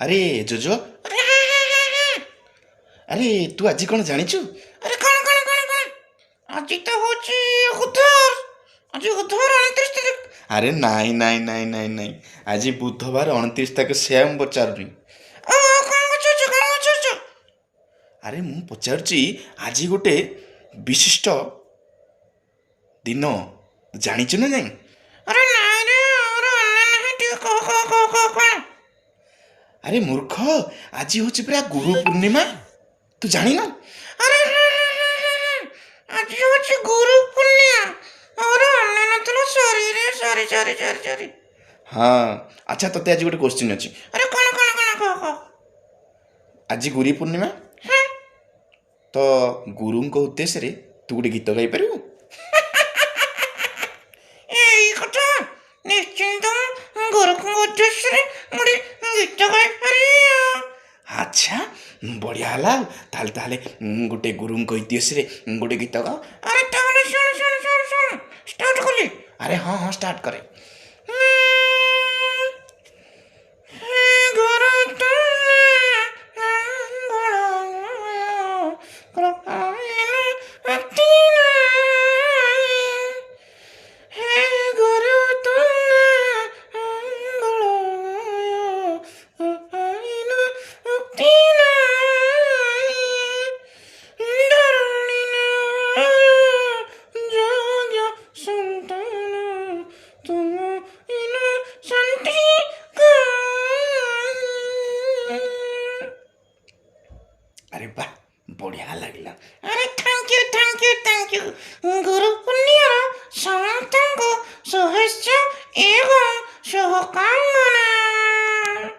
अरे जोजो, अरे हाँ हाँ हाँ हाँ। अरे तू आज कौन जानिचु? अरे कौन आज तो होची बुधवार। आज बुधवार 29 तारीख। अरे नाई नाई नाई नाई नाई, आज बुधवार 29 तारीख से ମୁଁ ପଚାରୁନି। ଓ କଣ କରୁଛୁ? ଆରେ ମୁଁ ପଚାରୁଛି ଆଜି ଗୋଟେ ବିଶିଷ୍ଟ ଦିନ, ଜାଣିଛୁ ନା ନାଇଁ? अरे ନାଇଁ ରେ ଆମର ଅନା ନାହିଁ ଟିକେ କଣ? ଆରେ ମୂର୍ଖ, ଆଜି ହେଉଛି ପୁରା ଗୁରୁ ପୂର୍ଣ୍ଣିମା, ତୁ ଜାଣିନୁ? अरे हाँ। आज होची गुरु पुण्य और ଅନା ନଥିଲା ସରି। ହଁ, ଆଚ୍ଛା ତତେ ଆଜି ଗୋଟେ କୋଶ୍ଚିନ୍ ଅଛି। अरे କଣ କହ। ଆଜି ଗୁରୁ ପୂର୍ଣ୍ଣିମା, ହଁ ତ ଗୁରୁଙ୍କ ଉଦ୍ଦେଶ୍ୟରେ ତୁ ଗୋଟେ ଗୀତ ଗାଇପାରିବୁ? ଏଇ କଥା ନିଶ୍ଚିନ୍ତ ମୁଁ ଗୁରୁଙ୍କ ଉଦ୍ଦେଶ୍ୟରେ ଗୋଟେ ଗୀତ ଗାଇପାରିବି ଆଉ। ଆଚ୍ଛା, ବଢ଼ିଆ ହେଲା ଆଉ। ତାହେଲେ ଗୋଟେ ଗୁରୁଙ୍କ ଉଦ୍ଦେଶ୍ୟରେ ଗୋଟେ ଗୀତ ଗାଅ। अरे ତାହେଲେ ଶୁଣ ଷ୍ଟାର୍ଟ କଲି। ଆରେ ହଁ ହଁ, ଷ୍ଟାର୍ଟ କରେ। ହେ ଗୁରୁ ତୁମେ ମଙ୍ଗଳମୟ କୃପାଳୁ ଅତି ନାଇଁ। ହେ ଗୁରୁ ତୁମେ ମଙ୍ଗଳମୟ କୃପାଳୁ ଅତି ନାଇଁ। ଧରଣୀର ଯୋଗ୍ୟ ସନ୍ତାନ ତୁମ ଶାନ୍ତି। ଆରେ ବାଃ, ବଢ଼ିଆ ଲାଗିଲା।